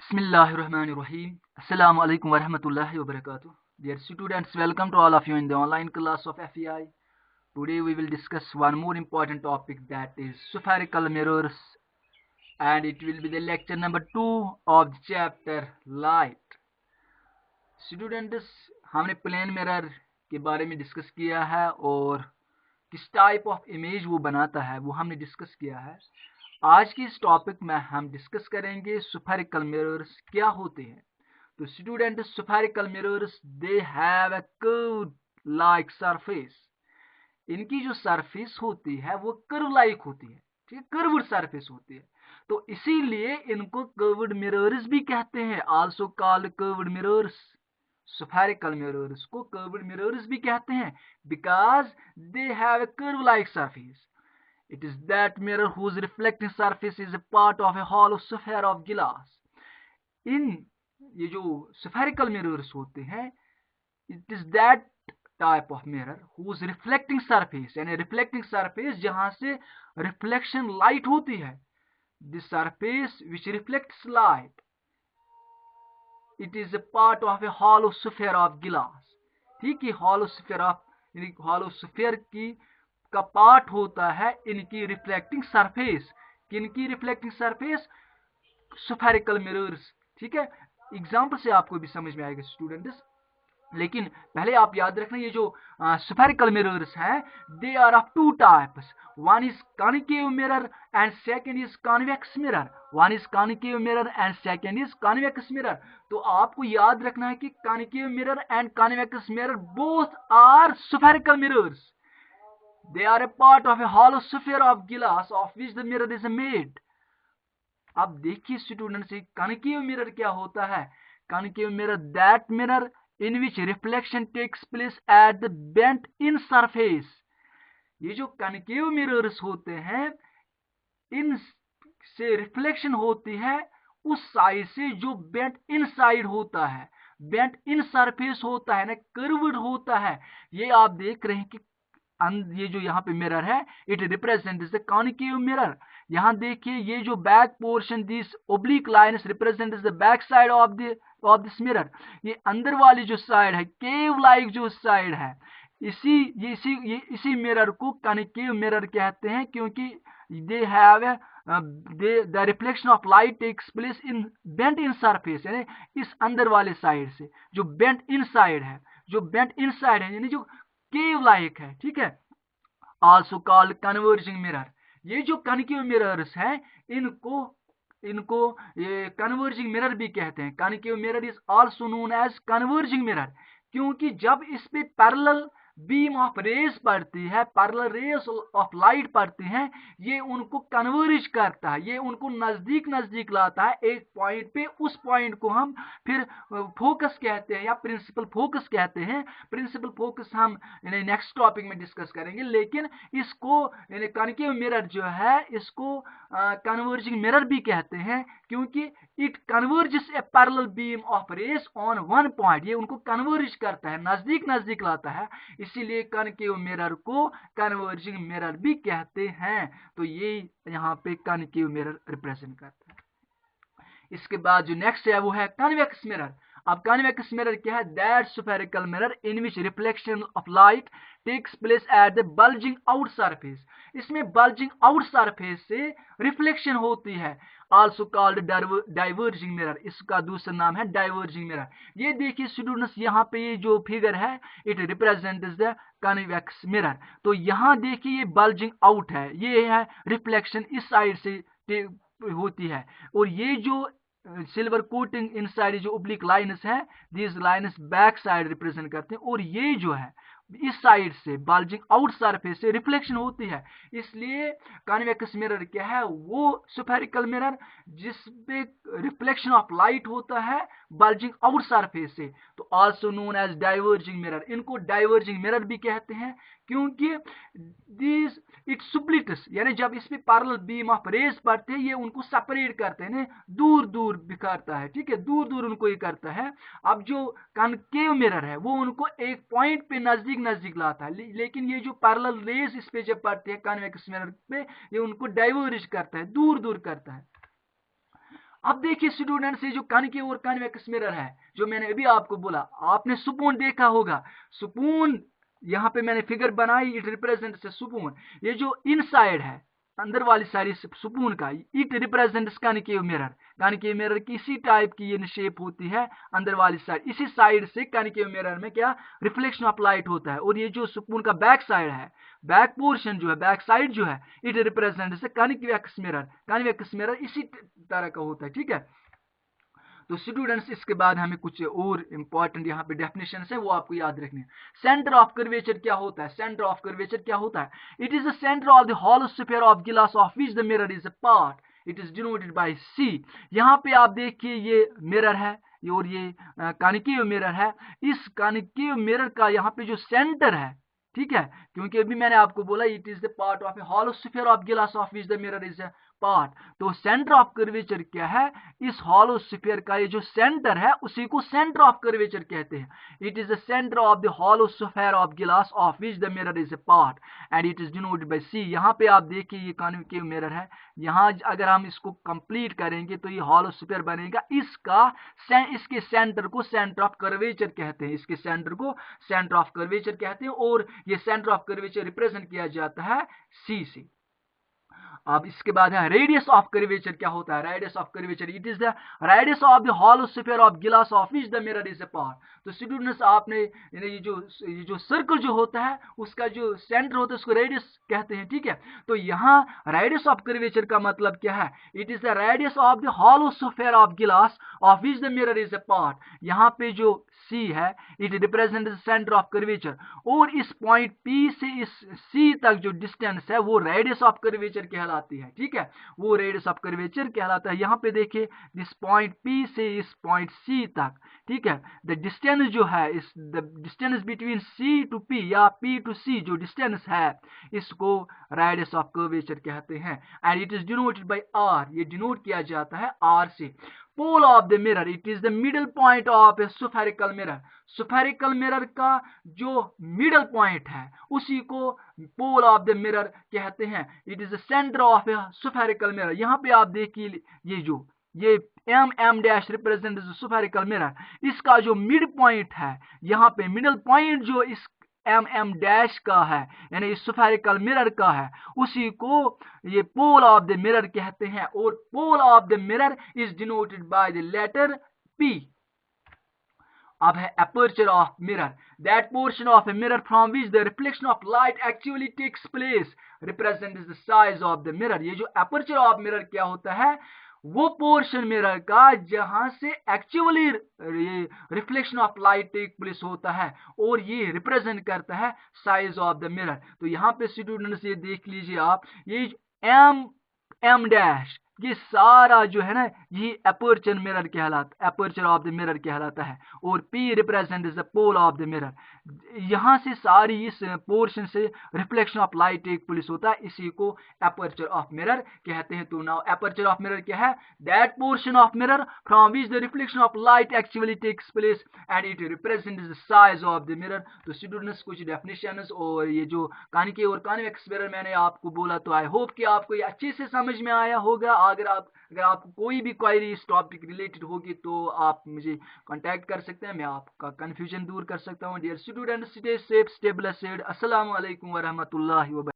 Bismillahirrahmanirrahim. Assalamu alaikum warahmatullahi wabarakatuh. Dear students, welcome to all of you in the online class of FEI. Today we will discuss one more important topic, that is spherical mirrors, and it will be the lecture number 2 of the chapter light. Students, हमने plane mirror के बारे में discuss किया है और किस type of image वो बनाता है वो हमने डिस्कस किया है। आज की इस टॉपिक में हम डिस्कस करेंगे स्फेरिकल मिरर्स क्या होते हैं। तो student, spherical mirrors they have a curve like surface. इनकी जो सरफेस होती है वो कर्व लाइक होती है, ठीक है, कर्व्ड सरफेस होती है। तो इसीलिए इनको कर्व्ड मिरर्स भी कहते हैं, also called curved mirrors. Spherical mirrors को कर्व्ड मिरर्स भी कहते हैं because they have a curve like surface. It is that mirror whose reflecting surface is a part of a hollow sphere of glass. इन ये जो spherical mirrors होते हैं, it is that type of mirror whose reflecting surface, यानी reflecting surface जहां से reflection light होती है, the surface which reflects light, it is a part of a hollow sphere of glass. ठीक है, hollow sphere of, यानी hollow sphere की का पार्ट होता है इनकी रिफ्लेक्टिंग सरफेस। किनकी रिफ्लेक्टिंग सरफेस? Spherical mirrors. ठीक है, एग्जांपल से आपको भी समझ में आएगा स्टूडेंट्स। लेकिन पहले आप याद रखना, ये जो स्फेरिकल मिरर्स हैं, they are of two types. One is concave mirror and second is convex mirror. One is concave mirror and second is convex mirror. तो आपको याद रखना है कि concave mirror and convex mirror both are spherical mirrors. They are a part of a hollow sphere of glass of which the mirror is made. अब देखिए students, concave mirror क्या होता है? Concave mirror that mirror in which reflection takes place at the bent in surface. ये जो concave mirrors होते हैं, इन से रिफ्लेक्शन होती है उस साइड से जो बेंट इन साइड होता है, बेंट इन सरफेस होता है ना, कर्व्ड होता है। ये आप देख रहे हैं कि ये जो यहाँ पे मिरर है, it represent the concave mirror. यहाँ देखिए, ये जो back portion, this oblique lines represent the back side of this mirror. ये अंदर वाली जो साइड है, केव लाइक जो साइड है, इसी मिरर को कॉन्केव मिरर कहते हैं, क्योंकि they have the reflection of light takes place in bent in surface, यानी इस अंदर वाले साइड से जो बेंट इन साइड है, जो बेंट इन साइड है, यानी जो केव लाइक है। ठीक है, आल्सो कॉल्ड कन्वर्जिंग मिरर। ये जो कॉन्केव मिरर्स हैं, इनको इनको ये कन्वर्जिंग मिरर भी कहते हैं। Concave mirror is also known as converging mirror, क्योंकि जब इस पे पैरेलल बीम ऑफ रेज पड़ती है, पैरेलल रेज ऑफ लाइट पड़ती हैं, ये उनको कन्वर्ज करता है, ये उनको नजदीक नजदीक लाता है एक पॉइंट पे। उस पॉइंट को हम फिर फोकस कहते हैं या प्रिंसिपल फोकस कहते हैं। प्रिंसिपल फोकस हम नेक्स्ट टॉपिक में डिस्कस करेंगे, लेकिन इसको कॉन्केव मिरर जो है, इसको कन्वर्जिंग मिरर भी कहते हैं, क्योंकि it converges a parallel beam of rays on one point. ये उनको कन्वर्ज करता है, नजदीक नजदीक लाता है, इसीलिए कॉन्केव मिरर को कन्वर्जिंग मिरर भी कहते हैं। तो ये यहाँ पे कॉन्केव मिरर रिप्रेजेंट करता है। इसके बाद जो नेक्स्ट है वो है कन्वेक्स मिरर। अब कन्वेक्स मिरर क्या है? That spherical mirror in which reflection of light takes place at the bulging out surface. इसमें बल्जिंग आउट सरफेस से रिफ्लेक्शन होती है, आल्सो कॉल्ड डाइवर्जिंग मिरर। इसका दूसरा नाम है डाइवर्जिंग मिरर। ये देखिए स्टूडेंट्स, यहाँ पे ये जो फिगर है, it represents the convex mirror. तो यहाँ देखिए, ये बल्जिंग आउट है, ये है रिफ्लेक्शन इस साइड से होती है, और ये जो सिल्वर कोटिंग इनसाइड जो ओब्लिक लाइन्स है, these lines back side represent करते हैं, और ये जो है इस साइड से बल्जिंग आउट सरफेस से रिफ्लेक्शन होती है। इसलिए कन्वेक्स मिरर क्या है? वो स्फेरिकल मिरर जिसपे रिफ्लेक्शन ऑफ लाइट होता है बल्जिंग आउट सरफेस से। तो also known as diverging mirror. इनको डाइवर्जिंग मिरर भी कहते हैं, क्योंकि दिस इट स्प्लिट्स, यानी जब इस पे पैरेलल बीम ऑफ रेज पड़ते हैं, ये उनको सेपरेट करते हैं, दूर दूर बिखरता है। ठीक है, दूर दूर उनको ये करता है। अब जो कॉन्केव मिरर है, वो उनको एक पॉइंट पे नजदीक नजदीक लाता है, लेकिन ये जो पैरेलल रेज इस पे जब पड़ते हैं कॉन्वेक्स मिरर पे, ये उनको डाइवर्ज करता है, दूर दूर करता है। अब देखिए स्टूडेंट्स, ये जो कनकेव और कन्वेक्स मिरर है, जो मैंने अभी आपको बोला, आपने स्पून देखा होगा, स्पून यहाँ पे मैंने फिगर बनाई, इट रिप्रेजेंट्स स्पून। ये जो इनसाइड है, अंदर वाली साइड स्पून का, it represents concave mirror. Concave mirror की इसी टाइप की ये शेप होती है, अंदर वाली साइड, इसी साइड से कनकेव मिरर में क्या रिफ्लेक्शन ऑफ लाइट होता है। और ये जो स्पून का बैक साइड है, बैक पोर्शन जो है, बैक साइड जो है, it represents convex mirror. Convex mirror इसी तरह का होता है, ठीक है। तो स्टूडेंट्स, इसके बाद हमें कुछ और इंपॉर्टेंट यहाँ पे डेफिनेशन है, वो आपको याद रखनी है। सेंटर ऑफ कर्वेचर क्या होता है? सेंटर ऑफ कर्वेचर क्या होता है? It is the centre of the hollow sphere of glass of which the mirror is a part. It is denoted by C. यहाँ पे आप देखिए ये मिरर है, और ये कॉनिकेव मिरर है। इस कॉनिकेव मिरर का यहाँ पे जो सेंटर है, ठीक है, क्योंकि अभी मैंने आपको बोला it is the part of a hollow sphere of glass of which the mirror is a part. तो सेंटर ऑफ कर्वेचर क्या है? इस हॉलो स्फीयर का ये जो सेंटर है, उसी को सेंटर ऑफ कर्वेचर कहते हैं। It is the centre of the hollow sphere of glass of which the mirror is a part and it is denoted by C. यहाँ पे आप देखिए ये कॉन्केव मिरर है, यहाँ अगर हम इसको कंप्लीट करेंगे तो ये हॉलो स्फीयर बनेगा। इसके सेंटर को सेंटर ऑफ कर्वेचर कहते हैं, इसके सेंटर को सेंटर ऑफ कर्वेचर कहते हैं, और ये सेंटर ऑफ कर्वेचर रिप्रेजेंट किया जाता है सी से। अब इसके बाद है रेडियस ऑफ कर्वेचर क्या होता है? Radius of curvature, it is the radius of the hollow sphere of glass of which the mirror is a part. तो स्टूडेंट्स, आपने ये जो सर्कल जो होता है, उसका जो सेंटर होता है, उसको रेडियस कहते हैं, ठीक है। तो यहाँ रेडियस ऑफ कर्वेचर का मतलब क्या है? It is the radius of the hollow sphere of glass of which the mirror is a part. यहाँ पे जो सी है, it represent centre of curvature, और इस पॉइंट पी से इस सी तक जो डिस्टेंस है, वो रेडियस ऑफ कर्वेचर कहलाती है, ठीक है, वो रेडियस ऑफ कर्वेचर कहलाता है। यहाँ पे देखिए, इस पॉइंट पी से इस पॉइंट सी तक, ठीक है, द डिस्टेंस जो है, इस the distance between C to P या पी टू सी जो डिस्टेंस है, इसको रेडियस ऑफ कर्वेचर कहते हैं। And it is denoted by R, ये डिनोट किया जाता है आर से। Pole of the mirror, it is the middle point of a spherical mirror. Spherical mirror का जो मिडल पॉइंट है, उसी को पोल ऑफ द मिरर कहते हैं। It is the centre of a spherical mirror. यहाँ पे आप देखिए, ये M dash represent spherical mirror, इसका जो मिड पॉइंट है, यहाँ पे मिडल पॉइंट जो इस एम डैश का है, यानी इस स्फेरिकल मिरर का है, उसी को ये पोल ऑफ द मिरर कहते हैं। और pole of the mirror is denoted by the letter P. अब है aperture of mirror, that portion of a mirror from which the reflection of light actually takes place represents the size of the mirror। ये जो aperture of mirror क्या होता है? वो portion mirror का जहां से एक्चुअली ये reflection of light take place होता है, और ये रिप्रेजेंट करता है साइज ऑफ द मिरर। तो यहाँ पे स्टूडेंट्स ये देख लीजिए आप, ये एम डैश, ये सारा जो है ना, ये अपर्चर मिरर कहलाता, अपर्चर ऑफ द मिरर कहलाता है, और P represent the pole of the mirror. यहाँ से सारी इस पोर्शन से reflection of light take place होता है, इसी को अपर्चर ऑफ मिरर कहते हैं। तो नाउ अपर्चर ऑफ मिरर क्या है? That portion of mirror from which the reflection of light actually takes place and it represent the size of the mirror. तो स्टूडेंट्स, कुछ डेफिनेशंस और ये जो कॉनिकेव और कॉन्वेक्स मिरर मैंने आपको बोला, तो आई होप कि आपको ये अच्छे से समझ में आया होगा। अगर आपको कोई भी क्वेरी इस टॉपिक रिलेटेड होगी, तो आप मुझे कांटेक्ट कर सकते हैं, मैं आपका कंफ्यूजन दूर कर सकता हूँ। Dear student, stay safe, stay blessed. अस्सलाम वालेकुम व रहमतुल्लाहि व बरकातहू।